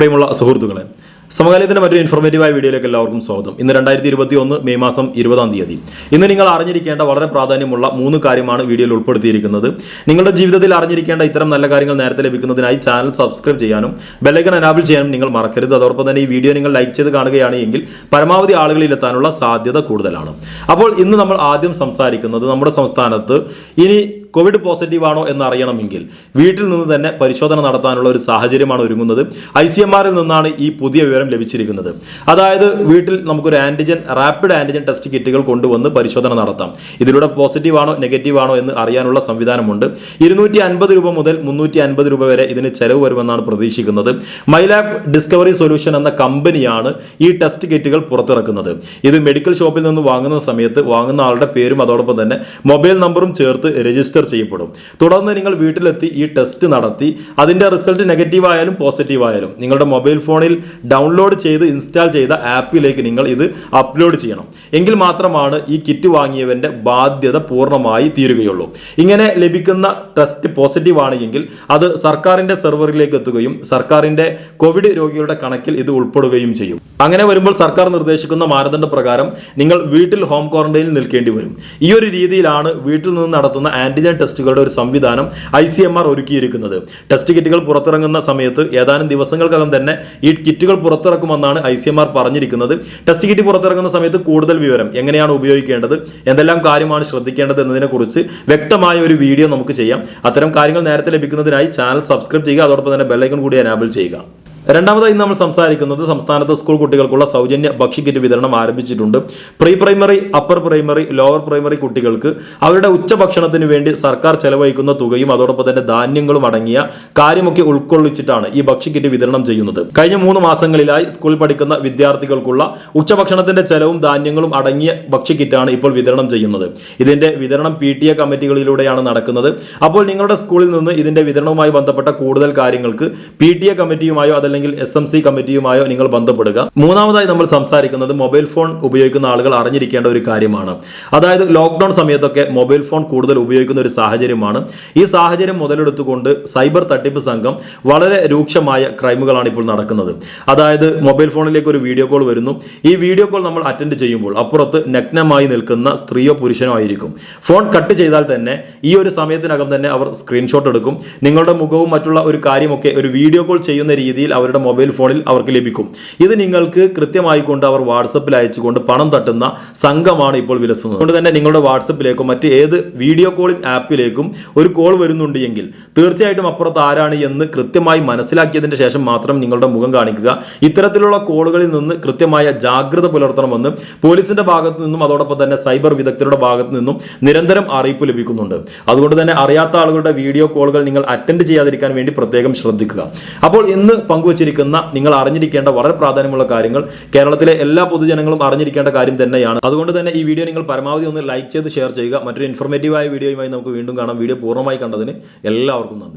പ്രിയമുള്ള സുഹൃത്തുക്കളെ, സമകാലീനത്തിന്റെ മറ്റൊരു ഇൻഫോർമേറ്റീവായ വീഡിയോയിലേക്ക് എല്ലാവർക്കും സ്വാഗതം. ഇന്ന് 2021 മെയ് മാസം 20-ാം തീയതി. ഇന്ന് നിങ്ങൾ അറിഞ്ഞിരിക്കേണ്ട വളരെ പ്രാധാന്യമുള്ള 3 കാര്യമാണ് വീഡിയോയിൽ ഉൾപ്പെടുത്തിയിരിക്കുന്നത്. നിങ്ങളുടെ ജീവിതത്തിൽ അറിഞ്ഞിരിക്കേണ്ട ഇത്തരം നല്ല കാര്യങ്ങൾ നേരത്തെ ലഭിക്കുന്നതിനായി ചാനൽ സബ്സ്ക്രൈബ് ചെയ്യാനും ബെല്ലൈക്കൺ എനാബിൾ ചെയ്യാനും നിങ്ങൾ മറക്കരുത്. അതോടൊപ്പം തന്നെ ഈ വീഡിയോ നിങ്ങൾ ലൈക്ക് ചെയ്ത് കാണുകയാണെങ്കിൽ പരമാവധി ആളുകളിലെത്താനുള്ള സാധ്യത കൂടുതലാണ്. അപ്പോൾ ഇന്ന് നമ്മൾ ആദ്യം സംസാരിക്കുന്നത് നമ്മുടെ സംസ്ഥാനത്ത് ഇനി കോവിഡ് പോസിറ്റീവ് ആണോ എന്ന് അറിയണമെങ്കിൽ വീട്ടിൽ നിന്ന് തന്നെ പരിശോധന നടത്താനുള്ള ഒരു സാഹചര്യമാണ് ഒരുങ്ങുന്നത്. ICMR നിന്നാണ് ഈ പുതിയ വിവരം ലഭിച്ചിരിക്കുന്നത്. അതായത് വീട്ടിൽ നമുക്കൊരു റാപ്പിഡ് ആന്റിജൻ ടെസ്റ്റ് കിറ്റുകൾ കൊണ്ടുവന്ന് പരിശോധന നടത്താം. ഇതിലൂടെ പോസിറ്റീവ് ആണോ നെഗറ്റീവ് ആണോ എന്ന് അറിയാനുള്ള സംവിധാനമുണ്ട്. 250 രൂപ മുതൽ 350 രൂപ വരെ ഇതിന് ചെലവ് വരുമെന്നാണ് പ്രതീക്ഷിക്കുന്നത്. മൈലാബ് ഡിസ്കവറി സൊല്യൂഷൻ എന്ന കമ്പനിയാണ് ഈ ടെസ്റ്റ് കിറ്റുകൾ പുറത്തിറക്കുന്നത്. ഇത് മെഡിക്കൽ ഷോപ്പിൽ നിന്ന് വാങ്ങുന്ന സമയത്ത് വാങ്ങുന്ന ആളുടെ പേരും അതോടൊപ്പം തന്നെ മൊബൈൽ നമ്പറും ചേർത്ത് രജിസ്റ്റർ ചെയ്യപ്പെടും. തുടർന്ന് നിങ്ങൾ വീട്ടിലെത്തി ഈ ടെസ്റ്റ് നടത്തി അതിന്റെ റിസൾട്ട് നെഗറ്റീവ് ആയാലും പോസിറ്റീവ് ആയാലും നിങ്ങളുടെ മൊബൈൽ ഫോണിൽ ഡൗൺലോഡ് ചെയ്ത് ഇൻസ്റ്റാൾ ചെയ്ത ആപ്പിലേക്ക് നിങ്ങൾ ഇത് അപ്ലോഡ് ചെയ്യണം. എങ്കിൽ മാത്രമാണ് ഈ കിറ്റ് വാങ്ങിയവന്റെ ബാധ്യത പൂർണ്ണമായി തീരുകയുള്ളൂ. ഇങ്ങനെ ലഭിക്കുന്ന ടെസ്റ്റ് പോസിറ്റീവ് ആണെങ്കിൽ അത് സർക്കാരിന്റെ സെർവറിലേക്ക് എത്തുകയും സർക്കാരിന്റെ കോവിഡ് രോഗികളുടെ കണക്കിൽ ഇത് ഉൾപ്പെടുകയും ചെയ്യും. അങ്ങനെ വരുമ്പോൾ സർക്കാർ നിർദ്ദേശിക്കുന്ന മാനദണ്ഡ പ്രകാരം നിങ്ങൾ വീട്ടിൽ ഹോം ക്വാറന്റൈനിൽ നിൽക്കേണ്ടി വരും. ഈ ഒരു രീതിയിലാണ് വീട്ടിൽ നിന്ന് നടത്തുന്ന ആന്റിജൻ ടെസ്റ്റുകളുടെ ഒരു സംവിധാനം ICMR ഒരുക്കിയിരിക്കുന്നത്. ടെസ്റ്റ് കിറ്റുകൾ പുറത്തിറങ്ങുന്ന സമയത്ത് ഏതാനും ദിവസങ്ങൾക്കകം തന്നെ ഈ കിറ്റുകൾ പുറത്തിറക്കുമെന്നാണ് ICMR പറഞ്ഞിരിക്കുന്നത്. ടെസ്റ്റ് കിറ്റ് പുറത്തിറങ്ങുന്ന സമയത്ത് കൂടുതൽ വിവരം, എങ്ങനെയാണ് ഉപയോഗിക്കേണ്ടത്, എന്തെല്ലാം കാര്യമാണ് ശ്രദ്ധിക്കേണ്ടത് എന്നതിനെക്കുറിച്ച് വ്യക്തമായ ഒരു വീഡിയോ നമുക്ക് ചെയ്യാം. അത്തരം കാര്യങ്ങൾ നേരത്തെ ലഭിക്കുന്നതിനായി ചാനൽ സബ്സ്ക്രൈബ് ചെയ്യുക. അതോടൊപ്പം തന്നെ ബെല്ലൈക്കൺ കൂടി എനാബിൾ ചെയ്യുക. രണ്ടാമതായി നമ്മൾ സംസാരിക്കുന്നത് സംസ്ഥാനത്ത് സ്കൂൾ കുട്ടികൾക്കുള്ള സൗജന്യ ഭക്ഷ്യക്കിറ്റ് വിതരണം ആരംഭിച്ചിട്ടുണ്ട്. Pre primary, upper primary, lower primary കുട്ടികൾക്ക് അവരുടെ ഉച്ചഭക്ഷണത്തിന് വേണ്ടി സർക്കാർ ചെലവഴിക്കുന്ന തുകയും അതോടൊപ്പം തന്നെ ധാന്യങ്ങളും അടങ്ങിയ കാര്യമൊക്കെ ഉൾക്കൊള്ളിച്ചിട്ടാണ് ഈ ഭക്ഷ്യക്കിറ്റ് വിതരണം ചെയ്യുന്നത്. കഴിഞ്ഞ 3 മാസങ്ങളിലായി സ്കൂളിൽ പഠിക്കുന്ന വിദ്യാർത്ഥികൾക്കുള്ള ഉച്ചഭക്ഷണത്തിന്റെ ചെലവും ധാന്യങ്ങളും അടങ്ങിയ ഭക്ഷ്യക്കിറ്റാണ് ഇപ്പോൾ വിതരണം ചെയ്യുന്നത്. ഇതിന്റെ വിതരണം PTA കമ്മിറ്റികളിലൂടെയാണ് നടക്കുന്നത്. അപ്പോൾ നിങ്ങളുടെ സ്കൂളിൽ നിന്ന് ഇതിന്റെ വിതരണവുമായി ബന്ധപ്പെട്ട കൂടുതൽ കാര്യങ്ങൾക്ക് PTA കമ്മിറ്റിയുമായോ അല്ലെങ്കിൽ SMC കമ്മിറ്റിയുമായോ നിങ്ങൾ ബന്ധപ്പെടുക. മൂന്നാമതായി നമ്മൾ സംസാരിക്കുന്നത് മൊബൈൽ ഫോൺ ഉപയോഗിക്കുന്ന ആളുകൾ അറിഞ്ഞിരിക്കേണ്ട ഒരു കാര്യമാണ്. അതായത് ലോക്ക്ഡൌൺ സമയത്തൊക്കെ മൊബൈൽ ഫോൺ കൂടുതൽ ഉപയോഗിക്കുന്ന ഒരു സാഹചര്യമാണ്. ഈ സാഹചര്യം മുതലെടുത്തുകൊണ്ട് സൈബർ തട്ടിപ്പ് സംഘം വളരെ രൂക്ഷമായ ക്രൈമുകളാണ് ഇപ്പോൾ നടക്കുന്നത്. അതായത് മൊബൈൽ ഫോണിലേക്ക് ഒരു വീഡിയോ കോൾ വരുന്നു. ഈ വീഡിയോ കോൾ നമ്മൾ അറ്റൻഡ് ചെയ്യുമ്പോൾ അപ്പുറത്ത് നഗ്നമായി നിൽക്കുന്ന സ്ത്രീയോ പുരുഷനോ ആയിരിക്കും. ഫോൺ കട്ട് ചെയ്താൽ തന്നെ ഈ ഒരു സമയത്തിനകം തന്നെ അവർ സ്ക്രീൻഷോട്ട് എടുക്കും. നിങ്ങളുടെ മുഖവും മറ്റുള്ള ഒരു കാര്യമൊക്കെ ഒരു വീഡിയോ കോൾ ചെയ്യുന്ന രീതിയിൽ അവരുടെ മൊബൈൽ ഫോണിൽ അവർക്ക് ലഭിക്കും. ഇത് നിങ്ങൾക്ക് കൃത്യമായി കൊണ്ട് അവർ വാട്സപ്പിൽ അയച്ചുകൊണ്ട് പണം തട്ടുന്ന സംഘമാണ് ഇപ്പോൾ വിലസുന്നത്. അതുകൊണ്ട് തന്നെ നിങ്ങളുടെ വാട്സപ്പിലേക്കും മറ്റ് ഏത് വീഡിയോ കോളിംഗ് ആപ്പിലേക്കും ഒരു കോൾ വരുന്നുണ്ട് എങ്കിൽ തീർച്ചയായിട്ടും അപ്പുറത്ത് ആരാണ് എന്ന് കൃത്യമായി മനസ്സിലാക്കിയതിന് ശേഷം മാത്രം നിങ്ങളുടെ മുഖം കാണിക്കുക. ഇത്തരത്തിലുള്ള കോളുകളിൽ നിന്ന് കൃത്യമായ ജാഗ്രത പുലർത്തണമെന്ന് പോലീസിന്റെ ഭാഗത്തു നിന്നും അതോടൊപ്പം തന്നെ സൈബർ വിദഗ്ധരുടെ ഭാഗത്തു നിന്നും നിരന്തരം അറിയിപ്പ് ലഭിക്കുന്നുണ്ട്. അതുകൊണ്ട് തന്നെ അറിയാത്ത ആളുകളുടെ വീഡിയോ കോളുകൾ നിങ്ങൾ അറ്റൻഡ് ചെയ്യാതിരിക്കാൻ വേണ്ടി പ്രത്യേകം ശ്രദ്ധിക്കുക. അപ്പോൾ ഇന്ന് പങ്കുവച്ചിരിക്കുന്ന നിങ്ങൾ അറിഞ്ഞിരിക്കേണ്ട വളരെ പ്രാധാന്യമുള്ള കാര്യങ്ങൾ കേരളത്തിലെ എല്ലാ പൊതുജനങ്ങളും അറിഞ്ഞിരിക്കേണ്ട കാര്യം തന്നെയാണ്. അതുകൊണ്ട് തന്നെ ഈ വീഡിയോ നിങ്ങൾ പരമാവധി ഒന്ന് ലൈക്ക് ചെയ്ത് ഷെയർ ചെയ്യുക. മറ്റൊരു ഇൻഫോർമേറ്റീവായ വീഡിയോയുമായി നമുക്ക് വീണ്ടും കാണാം. വീഡിയോ പൂർണ്ണമായി കണ്ടതിന് എല്ലാവർക്കും നന്ദി.